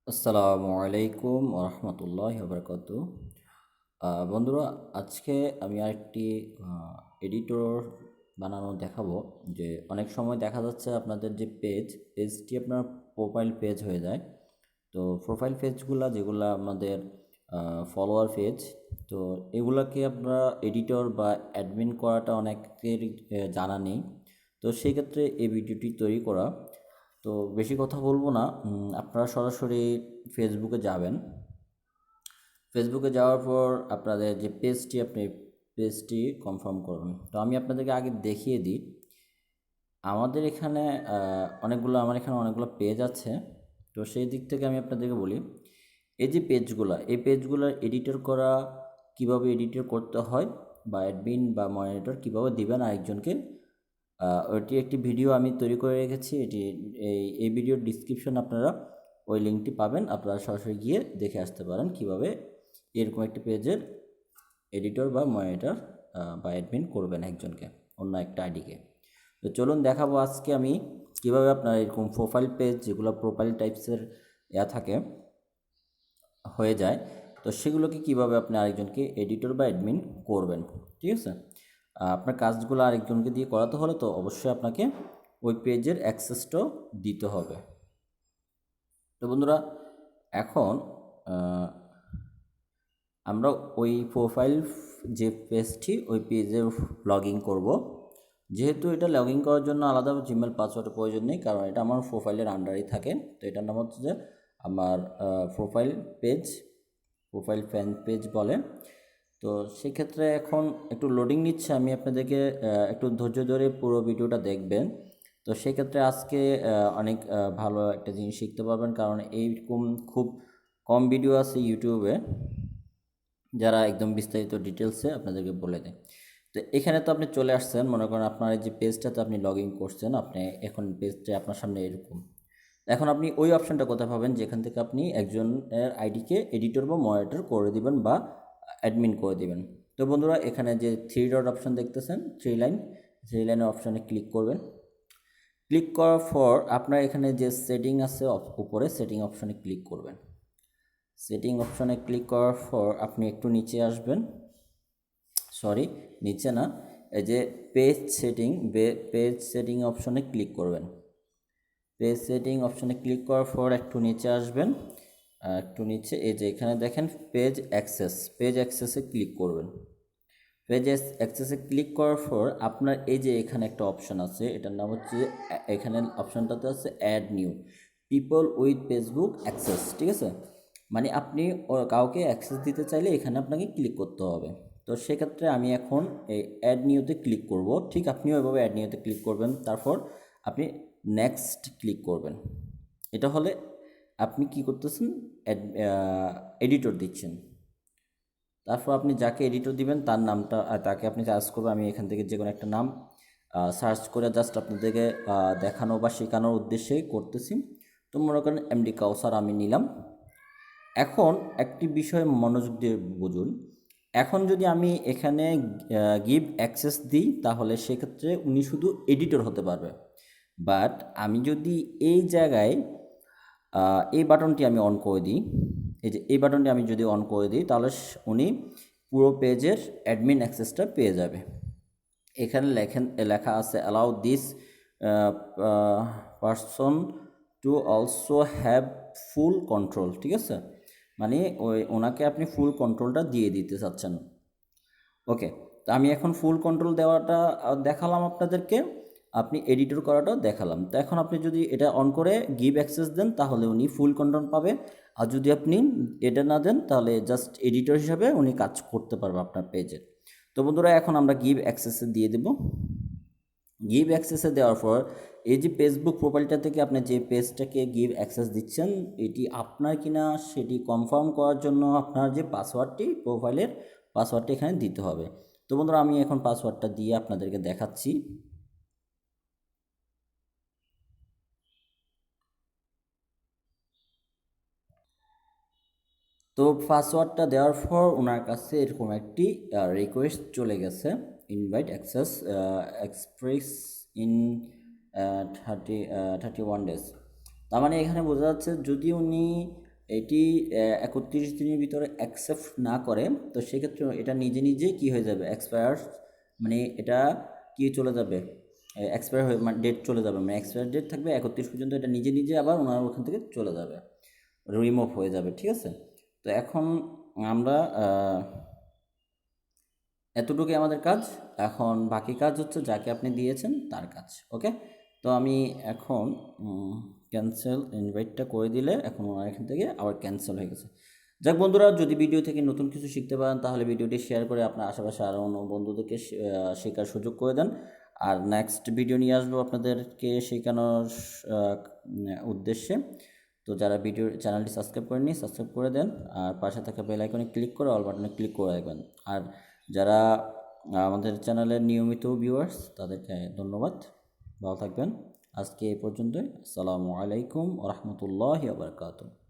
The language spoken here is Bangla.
আসসালামু আলাইকুম রহমতুল্লাহ বরকত। বন্ধুরা, আজকে আমি আরেকটি এডিটর বানানো দেখাবো। যে অনেক সময় দেখা যাচ্ছে আপনাদের যে পেজটি আপনার প্রোফাইল পেজ হয়ে যায়। তো প্রোফাইল পেজগুলা যেগুলো আমাদের ফলোয়ার পেজ, তো এগুলাকে আপনারা এডিটর বা অ্যাডমিন করাটা অনেকের জানা নেই। তো সেই ক্ষেত্রে এই ভিডিওটি তৈরি করা। তো বেশি কথা বলবো না, আপনারা সরাসরি ফেসবুকে যাবেন। ফেসবুকে যাওয়ার পর আপনাদের যে পেজটি কনফার্ম করবেন। তো আমি আপনাদেরকে আগে দেখিয়ে দিই। আমাদের এখানে আমার এখানে অনেকগুলো পেজ আছে। তো সেই দিক থেকে আমি আপনাদেরকে বলি, এই যে এই পেজগুলো এডিটর করা, কিভাবে এডিটর করতে হয়, বা অ্যাডমিন বা মনিটর কিভাবে দিবেন আরেকজনকে, ওইটি একটি ভিডিও আমি তৈরি করে রেখেছি। এই ভিডিওর ডিসক্রিপশন আপনারা ওই লিঙ্কটি পাবেন। আপনারা সরাসরি গিয়ে দেখে আসতে পারেন কিভাবে এরকম একটি পেজের এডিটর বা মনিটর বা অ্যাডমিন করবেন একজনকে, অন্য একটা আইডিকে। তো চলুন দেখাবো আজকে আমি কিভাবে আপনার এরকম প্রোফাইল পেজ, যেগুলো প্রোফাইল টাইপসের থাকে, হয়ে যায়। তো সেগুলোকে কিভাবে আপনি আরেকজনকে এডিটর বা অ্যাডমিন করবেন। ঠিক আছে, আপনার কাজগুলো আরেকজনকে দিয়ে করাতে হলে তো অবশ্যই আপনাকে ওই পেজের অ্যাক্সেসটাও দিতে হবে। তো বন্ধুরা, এখন আমরা ওই প্রোফাইল যে পেজটি, ওই পেজে লগ ইন করবো। যেহেতু এটা লগ ইন করার জন্য আলাদা জিমেল পাসওয়ার্ডের প্রয়োজন নেই, কারণ এটা আমার প্রোফাইলের আন্ডারেই থাকে। তো এটার নাম হচ্ছে যে আমার প্রোফাইল ফ্যান পেজ বলে। তো সেক্ষেত্রে এখন একটু লোডিং নিচ্ছে, আমি আপনাদেরকে একটু ধৈর্য ধরে পুরো ভিডিওটা দেখবেন। তো সেক্ষেত্রে আজকে অনেক ভালো একটা জিনিস শিখতে পারবেন, কারণ এইরকম খুব কম ভিডিও আছে ইউটিউবে যারা একদম বিস্তারিত ডিটেলসে আপনাদেরকে বলে দেয়। তো এখানে তো আপনি চলে আসছেন, মনে করেন আপনার এই যে পেজটাতে আপনি লগ ইন করছেন, আপনি এখন পেজটা আপনার সামনে এরকম। এখন আপনি ওই অপশানটা কোথায় পাবেন, যেখান থেকে আপনি একজনের আইডিকে এডিটর বা মনিটর করে দিবেন বা অ্যাডমিন করে দিবেন। তো বন্ধুরা, এখানে যে থ্রি ডট অপশান দেখতেছেন, থ্রি লাইনের অপশানে ক্লিক করবেন। ক্লিক করার পর আপনার এখানে যে সেটিং আছে, উপরে সেটিং অপশানে ক্লিক করবেন। সেটিং অপশানে ক্লিক করার পর আপনি একটু নিচে আসবেন, নিচে না, এই যে পেজ সেটিং অপশানে ক্লিক করবেন। পেজ সেটিং অপশানে ক্লিক করার পর একটু নিচে আসবেন, একটু নিচে এই যে এখানে দেখেন পেজ অ্যাক্সেসে ক্লিক করবেন। পেজ অ্যাক্সেসে ক্লিক করার পর আপনার এই যে এখানে একটা অপশান আছে, এটার নাম হচ্ছে, এখানে অপশানটাতে আছে add new people with Facebook access. ঠিক আছে, মানে আপনি কাউকে অ্যাক্সেস দিতে চাইলে এখানে আপনাকে ক্লিক করতে হবে। তো সেক্ষেত্রে আমি এখন এই অ্যাড নিউতে ক্লিক করব। ঠিক আপনিও এভাবে অ্যাড নিউতে ক্লিক করবেন, তারপর আপনি নেক্সট ক্লিক করবেন। এটা হলে আপনি কি করতেছেন, এডিটর দিচ্ছেন। তারপর আপনি যাকে এডিটর দিবেন তার নামটা তাকে আপনি সার্চ করবেন। আমি এখান থেকে যে কোনো একটা নাম সার্চ করে জাস্ট আপনাদেরকে দেখানো বা শেখানোর উদ্দেশ্যেই করতেছি। তো মনে করেন এমডি কাউসার আমি নিলাম। এখন একটি বিষয় মনোযোগ দিয়ে বুঝুন। এখন যদি আমি এখানে গিভ অ্যাক্সেস দিই, তাহলে সেক্ষেত্রে উনি শুধু এডিটর হতে পারবে। বাট আমি যদি এই জায়গায় এই বাটনটি আমি অন করে দিই, এই বাটনটি আমি যদি অন করে দিই, তাহলে উনি পুরো পেজের অ্যাডমিন অ্যাক্সেসটা পেয়ে যাবে। এখানে লেখা আছে allow this person to also have full control. ঠিক আছে, মানে ওনাকে আপনি ফুল কন্ট্রোলটা দিয়ে দিতে চাচ্ছেন। ওকে, তো আমি এখন ফুল কন্ট্রোল দেওয়াটা দেখালাম আপনাদেরকে, আপনি এডিটর করাটাও দেখালাম। তো এখন আপনি যদি এটা অন করে গিভ অ্যাক্সেস দেন, তাহলে উনি ফুল কন্ট্রোল পাবে। আর যদি আপনি এটা না দেন, তাহলে জাস্ট এডিটর হিসাবে উনি কাজ করতে পারবে আপনার পেজে। তো বন্ধুরা, এখন আমরা গিভ অ্যাক্সেসে দিয়ে দেব। গিভ অ্যাক্সেসে দেওয়ার পর এই যে ফেসবুক প্রোফাইলটা থেকে আপনি যে পেজটাকে গিভ অ্যাক্সেস দিচ্ছেন, এটি আপনার কিনা সেটি কনফার্ম করার জন্য আপনার যে প্রোফাইলের পাসওয়ার্ডটি এখানে দিতে হবে। তো বন্ধুরা, আমি এখন পাসওয়ার্ডটা দিয়ে আপনাদেরকে দেখাচ্ছি। তো পাসওয়ার্ডটা দেওয়ার পর ওনার কাছে এরকম একটি রিকোয়েস্ট চলে গেছে, invite access express in 31 days। তার মানে এখানে বোঝা যাচ্ছে যদি উনি এটি 31 দিনের ভিতরে অ্যাকসেপ্ট না করে, তো সেক্ষেত্রে এটা নিজে নিজে কি হয়ে যাবে, এক্সপায়ার, মানে এটা কি চলে যাবে, এক্সপায়ার হয়ে, মানে ডেট চলে যাবে, মানে এক্সপায়ার ডেট থাকবে 31 পর্যন্ত, এটা নিজে নিজে আবার ওনার ওখান থেকে চলে যাবে, রিমুভ হয়ে যাবে, ঠিক আছে। তো এখন আমরা এতটুকুই আমাদের কাজ। এখন বাকি কাজ হচ্ছে যাকে আপনি দিয়েছেন তার কাজ। ওকে, তো আমি এখন ক্যান্সেল ইনভাইটটা করে দিলে এখন ওনার এখান থেকে আবার ক্যান্সেল হয়ে গেছে। যাক বন্ধুরা, যদি ভিডিও থেকে নতুন কিছু শিখতে পারেন তাহলে ভিডিওটি শেয়ার করে আপনার আশেপাশে আরও অন্য বন্ধুদেরকে শেখার সুযোগ করে দেন। আর নেক্সট ভিডিও নিয়ে আসবো আপনাদেরকে শেখানোর উদ্দেশ্যে। তো যারা ভিডিও চ্যানেলটি সাবস্ক্রাইব করেননি সাবস্ক্রাইব করে দেন, আর পাশে থাকা বেল আইকনে ক্লিক করে অল বাটনে ক্লিক করে রাখবেন। আর যারা আমাদের চ্যানেলের নিয়মিত ভিউয়ার্স তাদেরকে ধন্যবাদ, ভালো থাকবেন। আজকে এই পর্যন্তই। আসসালামু আলাইকুম ওয়া রাহমাতুল্লাহি ওয়া বারাকাতুহু।